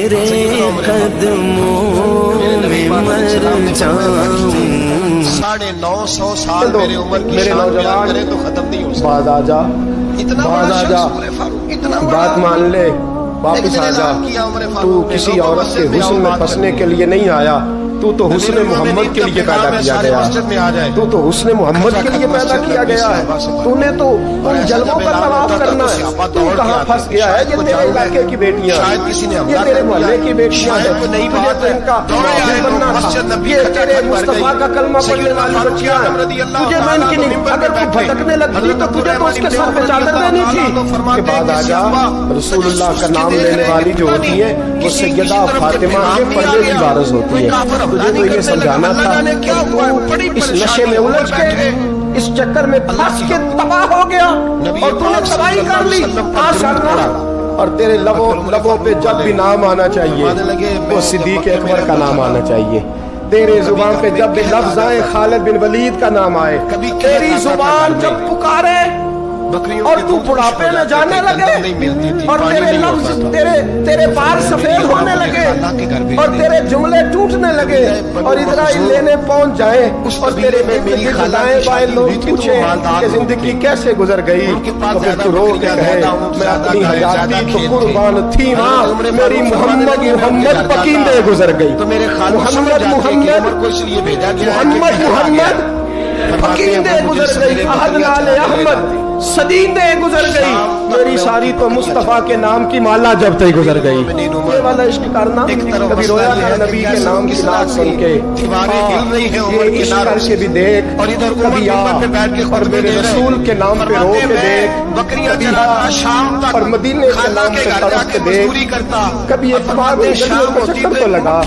تیرے قدموں میں مر جاؤں 950 سال میرے عمر کی شان بیان کرے تو ختم نہیں ہو سکتا. باز آ جا، باز آ جا، بات مان لے، واپس آ جا. تو کسی عورت کے حسن میں پھنسنے کے لیے نہیں آیا، تو حسن محمد کے لیے پیدا کیا گیا ہے. تو حسن محمد کے لیے پیدا کیا گیا ہے. تو نے تو ان جلووں کا طواف کرنا ہے. تو کہاں پھنس گیا ہے؟ یہ تیرے علاقے کی بیٹیاں ہیں، یہ تیرے محلے کی بیٹیاں ہیں. تجھے تو ان کا بننا تھا. یہ تیرے مصطفیٰ کا کلمہ پڑھنے والی بچیاں ہیں. تجھے تو ان کی نہیں. اگر تو بھٹکنے لگتی تو تجھے تو اس کے سر پہ چادر دینی تھی. کہ بعد آ جا، رسول اللہ کا نام لینے والی جو ہوتی ہے وہ سیدہ فاطمہ کے پردے کی وارث ہوتی ہے. تجھے تو یہ سمجھانا تھا کہ اس نشے میں الجھ کے، اس چکر میں پھنس کے تباہ ہو گیا اور تو نے تباہی کر لی. اور تیرے لبوں پہ جب بھی نام آنا چاہیے وہ صدیق اکبر کا نام آنا چاہیے. تیرے زبان پہ جب بھی لفظ آئے خالد بن ولید کا نام آئے. تیری زبان جب پکارے اور تو بڑھاپے میں جانے لگے اور تیرے لفظ تیرے بال سفید ہونے لگے اور تیرے جملے ٹوٹنے لگے اور اسرائیل لینے پہنچ جائے اور تیرے دائیں بائیں لوگ پوچھیں کہ زندگی کیسے گزر گئی تو پھر تو رو کے کہے میں اپنی حیاتی تو قربان تھی ماں، میری محمد پکیندے گزر گئی. محمد پکیندے گزر گئی. احد نال احمد صدیندے گزر گئی. میری ساری تو مصطفیٰ کے نام کی مالا جب تک گزر گئی. یہ والا عشق کرنا. کبھی رویا کر نبی کے نام کی نعت سن کے، یہ عشق کر کے بھی دیکھ. کبھی آ اور میرے رسول کے نام پہ رو کے دیکھ. کبھی آ اور مدینے کے نام پہ تڑپ کے دیکھ. کبھی اتباع میں گلیوں کو چکر تو لگا.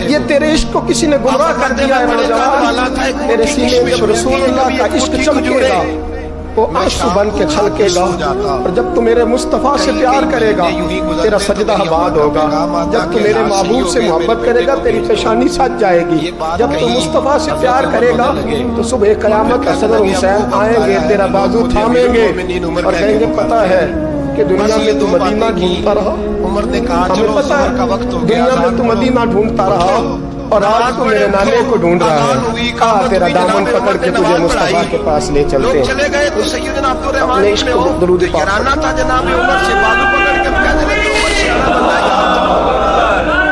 یہ تیرے عشق کو کسی نے گمراہ کر دیا ہے نوجوان. تیرے سینے میں جب رسول اللہ کا عشق چمکے گا وہ آنسو بن کے چھلکے گا. اور جب تو میرے مصطفیٰ سے پیار کرے گا تیرا سجدہ آباد ہوگا. جب تو میرے محبوب سے محبت کرے گا تیری پیشانی سج جائے گی. جب تو مصطفیٰ سے پیار کرے گا تو صبح قیامت حسن اور حسین آئیں گے، تیرا بازو تھامیں گے اور کہیں گے پتہ ہے کہ دنیا میں تو مدینہ ڈھونڈتا رہا. ہمیں پتہ ہے دنیا میں تو مدینہ ڈھونڈتا رہا اور آج تو میرے نانے کو ڈھونڈ رہا ہے. کہا تیرا دامن پکڑ کے تجھے مصطفیٰ کے پاس لے چلتے ہیں. اپنے عشق کو درود پاک تھا جناب عمر سے بازو پکڑ کے کہنے لگے عمر سے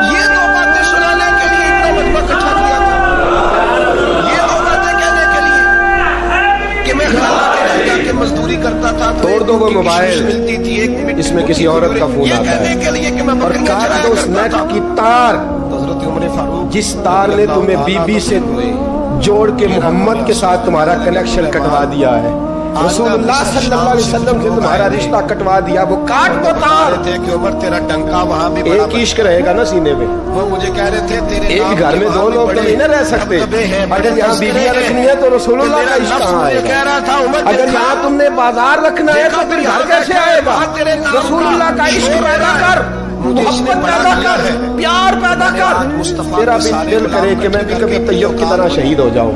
یہ دو باتیں سنانے کے لیے اتنا مجمع اکٹھا کیا تھا. یہ دو باتیں کہنے کے لیے کہ میں خلا کے رہ کے مزدوری کرتا تھا. توڑ دو وہ موبائل، اس میں کسی عورت کا فون آتا ہے اور کاٹ دو اس نیٹ کی تار جس تار نے تمہیں بی بی سے جوڑ کے محمد کے ساتھ تمہارا کنیکشن کٹوا دیا ہے. رسول اللہ صلی اللہ علیہ وسلم سے تمہارا رشتہ کٹوا دیا. وہ کاٹ دو تار. ایک عشق رہے گا نا سینے میں. وہ مجھے کہہ رہے تھے تیرے ایک گھر میں دو لوگ تو نہیں نہ رہ سکتے. اگر یہاں بیویاں رکھنی ہے تو رسول اللہ کا عشق کہاں آئے گا؟ اگر یہاں تم نے بازار رکھنا ہے تو پھر گھر کیسے آئے گا؟ رسول اللہ کا عشق پیدا کر، محبت پیدا کر، پیار پیدا کر. تیرا بھی دل کرے کہ میں بھی کبھی طیب کی طرح شہید ہو جاؤں،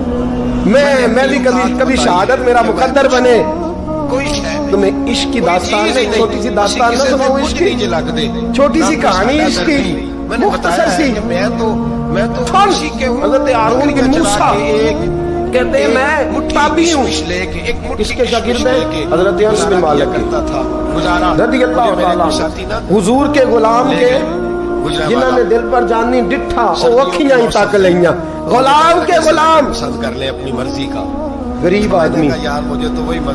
میں بھی کبھی شہادت میرا مقدر بنے. تمہیں عشق کی داستان ہے، چھوٹی سی داستان نہ سناؤں عشق کی، چھوٹی سی کہانی عشق کی مختصر سی. حضرت ہارون بن موسیٰ کہتے ہیں میں تابعی ہوں. کس کے شاگرد ہیں؟ حضرت انس بن مالک رضی اللہ تعالیٰ، حضور کے غلام کے جنہوں نے دل پر جانی ڈٹھا وہ اکھیاں ہی تک لیاں. غلام کے غلام پسند کر لے اپنی مرضی کا. غریب آدمی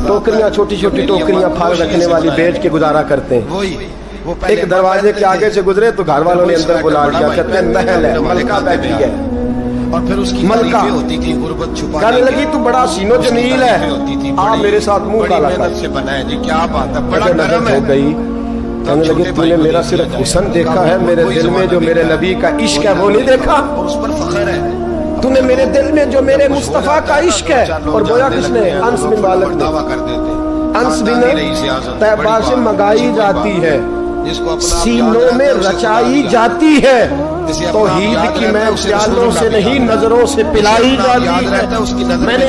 ٹوکریاں، چھوٹی چھوٹی ٹوکریاں پھال رکھنے والی بیچ کے گزارا کرتے ہیں. ایک دروازے کے آگے سے گزرے تو گھر والوں نے اندر بلا دیا، کہتے ہیں محل ہے، ملکہ بیٹھی ہے. اور پھر اس کی ملکہ ہوتی تھی غربت چھپا کہنے لگی تو بڑا سینو جمیل ہے، آپ میرے ساتھ منہ کالا کر. سے بنائے جی کیا بات ہے، بڑا نظر ہو گئی. کہنے لگی تو نے میرا صرف حسن دیکھا ہے، میرے دل میں جو میرے نبی کا عشق ہے وہ نہیں دیکھا. اور اس پر فخر ہے. تو نے میرے دل میں جو میرے مصطفیٰ کا عشق ہے. اور گویا کس نے؟ انس بن مالک نے. انس بن طیبہ سے منگائی جاتی ہے، سینوں میں رچائی جاتی ہے. توحید کی میں پیالوں سے نہیں نظروں سے پلائی جاتی ہے. میں نے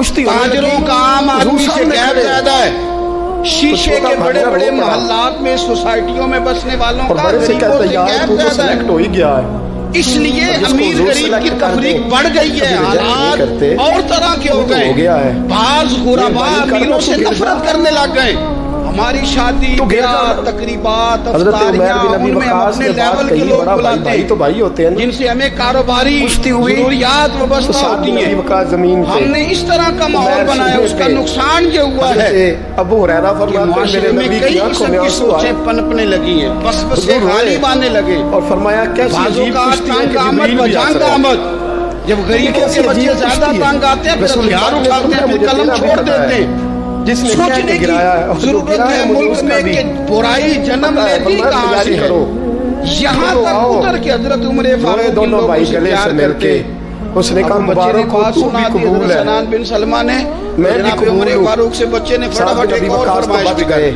کشتی تاجروں کا عام آدمی سے غیر زیادہ ہے، شیشے کے بڑے بڑے محلات میں سوسائٹیوں میں بسنے والوں کا غریبوں سے غیر زیادہ ہے۔ ہو ہی گیا ہے، اس لیے امیر غریب کی تفریق بڑھ گئی ہے، حالات اور طرح کے ہو گئے، بعض غربا امیروں سے نفرت کرنے لگ گئے۔ ہماری شادی بیاہ تقریبات افطاریاں ان میں ہم اپنے لیول کے لوگ بلاتے ہیں جن سے ہمیں کاروباری ضروریات وابستہ ہوتی ہیں۔ ہم نے اس طرح کا ماحول بنایا، اس کا نقصان یہ ہوا ہے ابو ہریرہ کہ معاشرے میں کئی قسم کی سوچیں پنپنے لگی ہیں، وسوسے غالب آنے لگے، اور فرمایا بعضوں کا تنگ آمد بجانگ آمد۔ جب غریبوں کے بچے زیادہ تنگ آتے ہیں پھر ہتھیار اٹھاتے ہیں، پھر قلم چھوڑ دیتے ہیں۔ سوچنے کی ضرورت ہے ملک میں کہ برائی جنم لیتی کہاں سے ہے۔ یہاں تک اتر کے حضرت عمر فاروق ان لوگوں سے پیار کر کے اس نے کہا مبارک ہو تو بھی قبول ہے۔ سنان بن سلمہ نے جناب عمر فاروق سے بچے نے فٹافٹ ایک اور فرمائش بھی گئے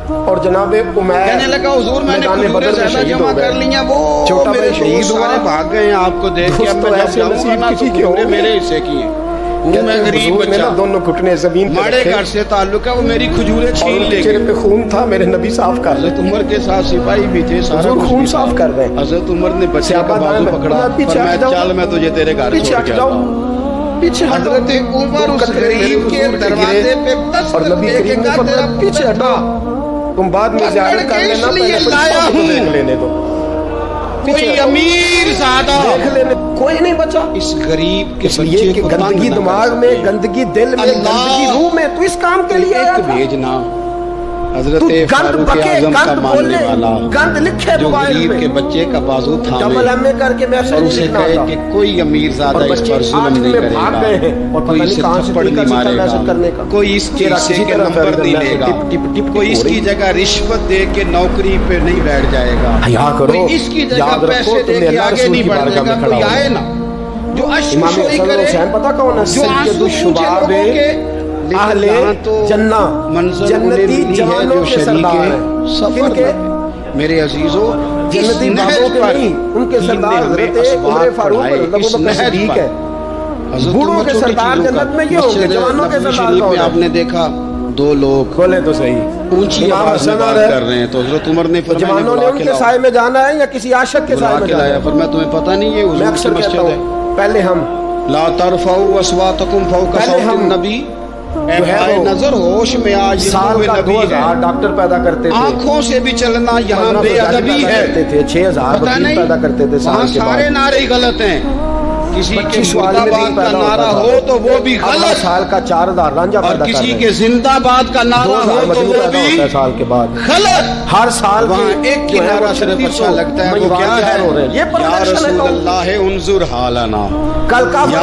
اور جناب عمیر کہنے لگا حضور میں نے کھجوریں زیادہ جمع کر لی ہیں، وہ میرے شہید سارے بھاگ گئے ہیں آپ کو دیکھ کے، اب میں جب جاؤں گا نا تو کھجوریں میرے حصے کی ہیں۔ میں غریب بچہ، دونوں گھٹنے زمین پہ ماڑے گھر سے تعلق ہے، وہ میری کھجوریں چھین لے گئے، پہ خون تھا، میرے نبی صاف کر رہے، حضرت عمر کے ساتھ سپاہی بھی تھے، سارا خون صاف کر رہے ہیں۔ حضرت عمر نے بچے کا بازو پکڑا، فرمایا چل میں تجھے تیرے گھر چھوڑ کے آتا ہوں۔ حضرت عمر اس غریب کے دروازے پہ دستک دے کے کہا تیرا پیچھے ہٹا، تم بعد میں زیارت کر لینا، پہلے لایا ہوں لینے دو، کوئی امیر زیادہ کوئی نہیں بچا اس غریب کے بچے کو، گندگی دماغ میں، گندگی دل میں، گندگی روح میں، تو اس کام کے لیے آیا تھا۔ بھیجنا حضرت فاروق اعظم کا ماننے والا جو غریب کے بچے کا بازو تھامے اور اسے کہے کہ کوئی امیر زیادہ اس پر ظلم نہیں کرے گا، کوئی اسے تھپڑ نہیں مارے گا، کوئی اس کے حصے کے نمبر نہیں لے گا، کوئی اس کی جگہ رشوت دے کے نوکری پہ نہیں بیٹھ جائے گا، کوئی اس کی جگہ پیسے دے کے آگے نہیں بڑھے گا، کوئی آئے نا جو اشوشوئی کرے، جو آنسو پوچھے لوگوں کے اہل جنہ جنتی جوانوں کے سردار ہیں، سفر کے میرے عزیزوں جنتی بابوں کے نہیں، ان کے سردار حضرت عمر فاروق رضی اللہ صدیق ہے۔ بوڑھوں کے سردار جنت میں یہ ہوں گے، جوانوں کے سردار کون ہیں؟ آپ نے دیکھا دو لوگ کھولے تو صحیح اونچی آواز میں بات کر رہے ہیں تو حضرت عمر نے فرمایا جوانوں نے ان کے سائے میں جانا ہے یا کسی عاشق کے سائے میں جانا ہے؟ فرمایا تمہیں پتہ نہیں ہے میں اکثر کہتا ہوں پہلے ہم لا ترفعوا اصواتکم فوق صوت النبی، اے نظر ہوش میں آج سال کا 2000 ڈاکٹر پیدا کرتے تھے، آنکھوں سے بھی چلنا یہاں بے ادبی ہے، 6000 وکیل پیدا کرتے تھے وہاں سارے نعرے غلط ہیں، کسی کے مرد آباد کا نعرہ ہو تو وہ بھی غلط، سال کا 4000 رانجھا پیدا اور کسی کے زندہ آباد کا نعرہ ہو تو وہ بھی سال کے بعد غلط۔ ہر سال وہاں ایک کی نعرہ صرف اچھا لگتا ہے، وہ کیا ہے؟ یا رسول اللہ انظر حالنا، کل کا یا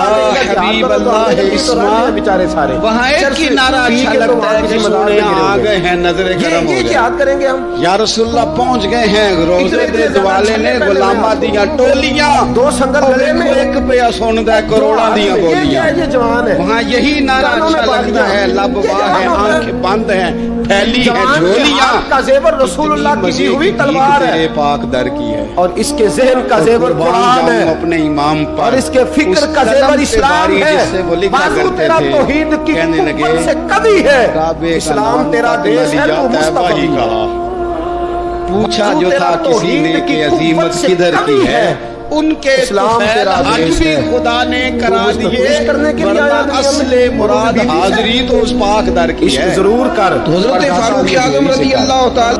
حبیب اللہ اسمع، بیچارے سارے وہاں ایک کی نعرہ اچھا لگتا ہے کہ سونے آ گئے ہیں نظر کرم ہو یہ یاد کریں گے ہم، یا رسول اللہ پہنچ گئے ہیں روزے دے دوالے نے غلامہ دیا ٹولیاں، دو سنگل گلے میں ایک پہ سندا ہے کروڑا دیا بولیاں، یہ جوان ہے وہاں یہی نعرہ اچھا لگتا ہے، لب واہ ہے، آنکھیں بند ہیں، پھیلی ہیں جھولیاں، کا زیور رسول اللہ کی دی ہوئی تلوار ہے، پاک در کی ہے، اور اس کے ذہن کا زیور قرآن ہے، اپنے امام پر، اور اس کے فکر کا زیور اسلام ہے، بازو تیرا توحید کی قوت سے کبھی ہے، اسلام تیرا دیش ہے تو مصطفی کا، پوچھا جو تھا کسی نے کہ عظیمت کدھر کی ہے، ان کے اسلام تیرا دیش بھی خدا نے کرا دیے، ورنہ اصل مراد حاضری تو اس پاک در کی ہے، ضرور کر۔ حضرت فاروق اعظم رضی اللہ تعالی